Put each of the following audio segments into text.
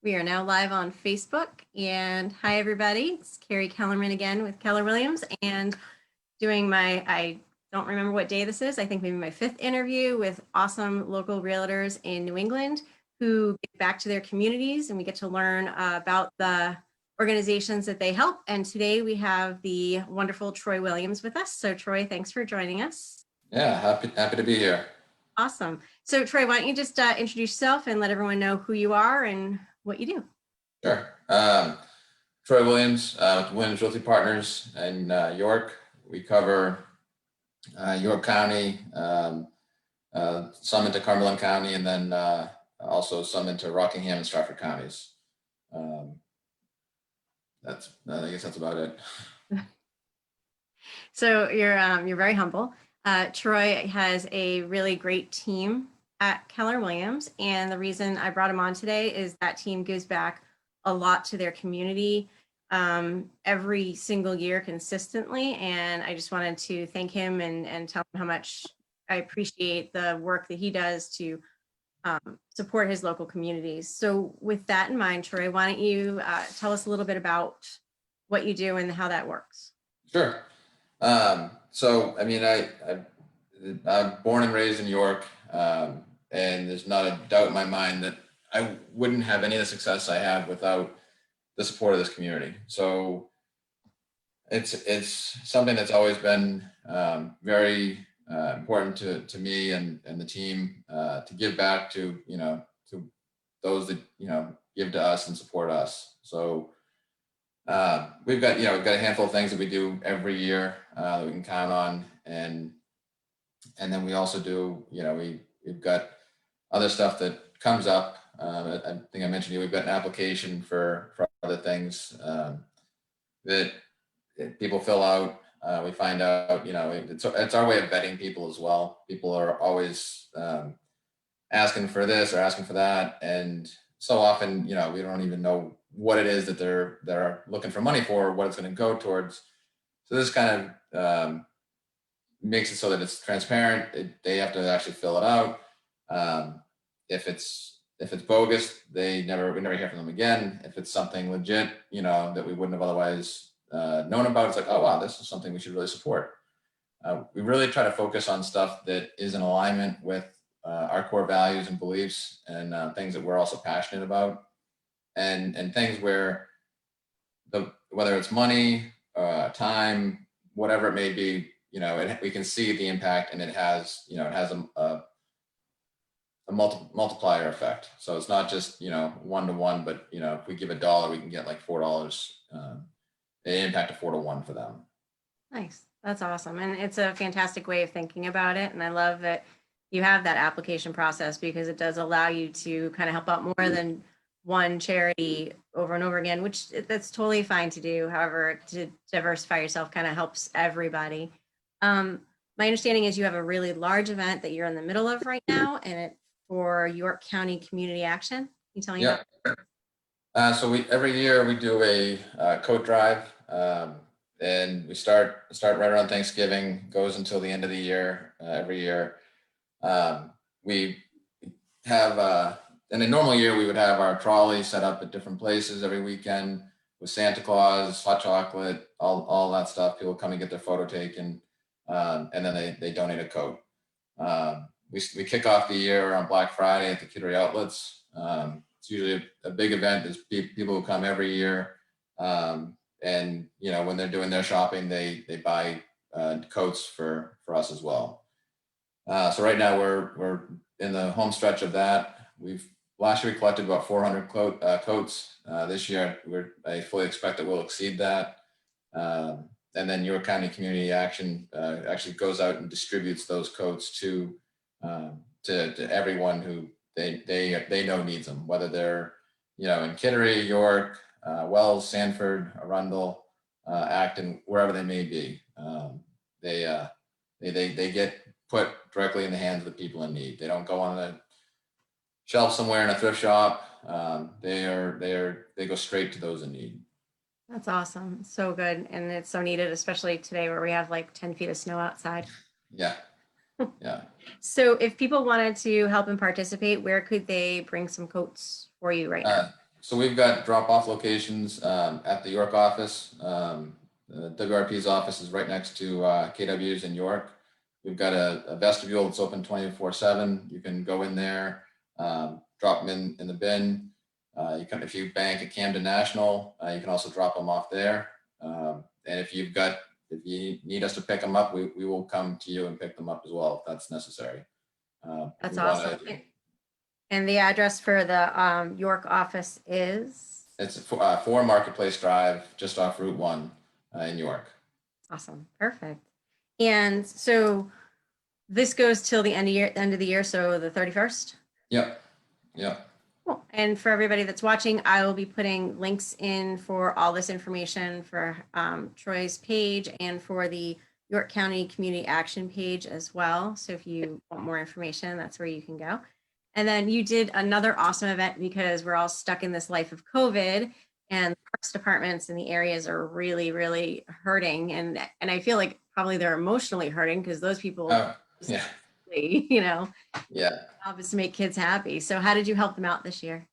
We are now live on Facebook. And hi, everybody. It's Carrie Kellerman again with Keller Williams and doing I don't remember what day this is. I think maybe my 5th interview with awesome local realtors in New England who get back to their communities, and we get to learn about the organizations that they help. And today we have the wonderful Troy Williams with us. So Troy, thanks for joining us. Yeah, happy to be here. Awesome. So Troy, why don't you just introduce yourself and let everyone know who you are and what you do? Sure. Troy Williams with Williams Realty Partners in York. We cover York County, some into Cumberland County, and then also some into Rockingham and Stratford counties. I guess that's about it. So you're very humble. Troy has a really great team at Keller Williams, and the reason I brought him on today is that team gives back a lot to their community every single year consistently, and I just wanted to thank him and tell him how much I appreciate the work that he does to support his local communities. So with that in mind, Troy, why don't you tell us a little bit about what you do and how that works? Sure. So, I mean, I'm born and raised in York, and there's not a doubt in my mind that I wouldn't have any of the success I have without the support of this community. So it's something that's always been very important to me and the team to give back to those that give to us and support us. So we've got a handful of things that we do every year that we can count on, and then we also do we've got other stuff that comes up. I think I mentioned we've got an application for other things that people fill out. We find out it's our way of vetting people as well. People are always asking for this or asking for that, and so often we don't even know what it is that they're looking for money for, or what it's going to go towards. So this kind of makes it so that it's transparent. They have to actually fill it out. If it's bogus, we never hear from them again. If it's something legit, that we wouldn't have otherwise known about, it's like, oh wow, this is something we should really support. We really try to focus on stuff that is in alignment with our core values and beliefs, and things that we're also passionate about, and things where whether it's money, time, whatever it may be, we can see the impact, and it has a multiplier effect. So it's not just 1-to-1, but if we give $1, we can get like $4. The impact of 4 to 1 for them. Nice. That's awesome. And it's a fantastic way of thinking about it. And I love that you have that application process, because it does allow you to kind of help out more than one charity over and over again, which that's totally fine to do. However, to diversify yourself kind of helps everybody. My understanding is you have a really large event that you're in the middle of right now, and it's for York County Community Action. Can you tell me about that? So every year we do a coat drive, and we start right around Thanksgiving, goes until the end of the year. Every year, we have in a normal year we would have our trolley set up at different places every weekend with Santa Claus, hot chocolate, all that stuff. People come and get their photo taken, and then they donate a coat. We kick off the year on Black Friday at the Kittery outlets. It's usually a big event. There's people who come every year, and when they're doing their shopping, they buy coats for us as well. So right now we're in the home stretch of that. Last year we collected about 400 coats. This year I fully expect that we'll exceed that. And then York County Community Action actually goes out and distributes those coats to everyone who they know needs them, whether they're in Kittery, York, Wells, Sanford, Arundel, Acton, wherever they may be. They get put directly in the hands of the people in need. They don't go on a shelf somewhere in a thrift shop. They go straight to those in need. That's awesome. So good. And it's so needed, especially today where we have like 10 feet of snow outside. Yeah. Yeah. So if people wanted to help and participate, where could they bring some coats for you right now? So we've got drop-off locations at the York office. The WRP's office is right next to KW's in York. We've got a vestibule that's open 24/7. You can go in there, drop them in the bin. You can, if you bank at Camden National, you can also drop them off there. And if you need us to pick them up, we will come to you and pick them up as well if that's necessary. That's awesome. And the address for the York office is? It's 4 Marketplace Drive, just off Route 1 in York. Awesome. Perfect. And so this goes till the end of the year, so the 31st? Yep. Yep. Cool. And for everybody that's watching, I will be putting links in for all this information for Troy's page and for the York County Community Action page as well. So if you want more information, that's where you can go. And then you did another awesome event because we're all stuck in this life of COVID, and the parks departments in the areas are really, really hurting. And I feel like probably they're emotionally hurting because those people, yeah, you know, yeah. job is to make kids happy. So how did you help them out this year?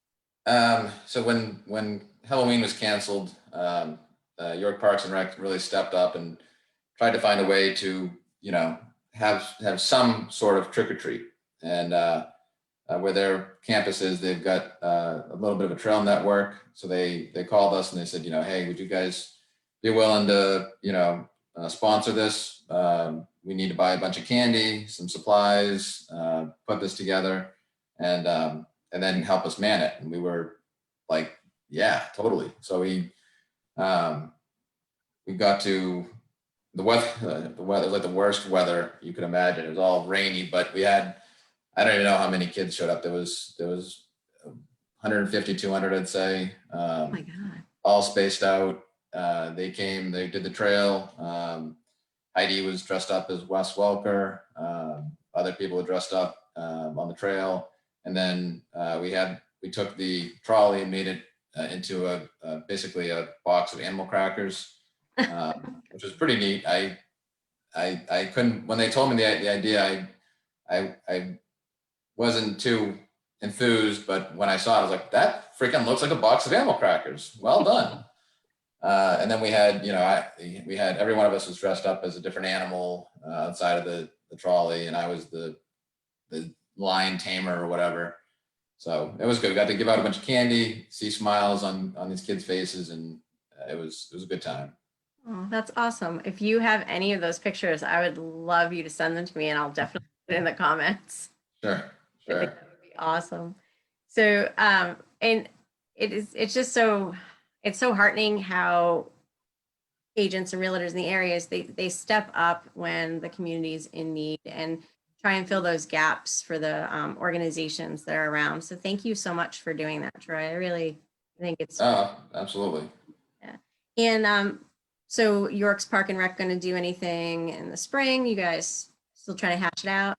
So when Halloween was canceled, York Parks and Rec really stepped up and tried to find a way to, have some sort of trick or treat. And where their campus is, they've got a little bit of a trail network. So they called us and they said, hey, would you guys be willing to, sponsor this? We need to buy a bunch of candy, some supplies, put this together, and then help us man it. And we were like, yeah, totally. So we got to the weather was like the worst weather you could imagine. It was all rainy, but we had, I don't even know how many kids showed up. There was 150, 200, I'd say. Oh my God. All spaced out. They came, they did the trail. Heidi was dressed up as Wes Welker. Other people were dressed up on the trail. And then we took the trolley and made it into basically a box of animal crackers, which was pretty neat. I couldn't, when they told me the idea, I wasn't too enthused, but when I saw it, I was like, that freaking looks like a box of animal crackers. Well done. And then we had, every one of us was dressed up as a different animal outside of the trolley, and I was the lion tamer or whatever. So it was good. We got to give out a bunch of candy, see smiles on these kids' faces, and it was a good time. Oh, that's awesome. If you have any of those pictures, I would love you to send them to me, and I'll definitely put it in the comments. Sure. I think that would be awesome. So, and it's just so heartening how agents and realtors in the areas, they step up when the community's in need and try and fill those gaps for the organizations that are around. So thank you so much for doing that, Troy. I think it's absolutely. Yeah. And so York's Park and Rec going to do anything in the spring? You guys still trying to hatch it out?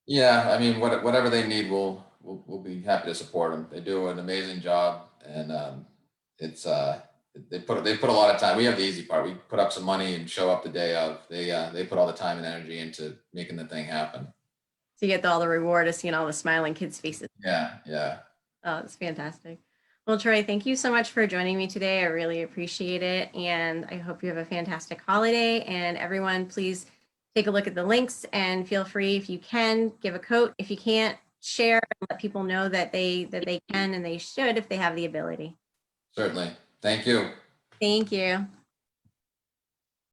Yeah, I mean, whatever they need, we'll be happy to support them. They do an amazing job, and it's they put a lot of time. We have the easy part. We put up some money and show up the day of. They put all the time and energy into making the thing happen. So you get all the reward of seeing all the smiling kids' faces. Yeah. Oh, it's fantastic. Well, Troy, thank you so much for joining me today. I really appreciate it, and I hope you have a fantastic holiday. And everyone, please take a look at the links and feel free, if you can, give a quote. If you can't, share and let people know that they can and they should if they have the ability. Certainly. Thank you. Thank you.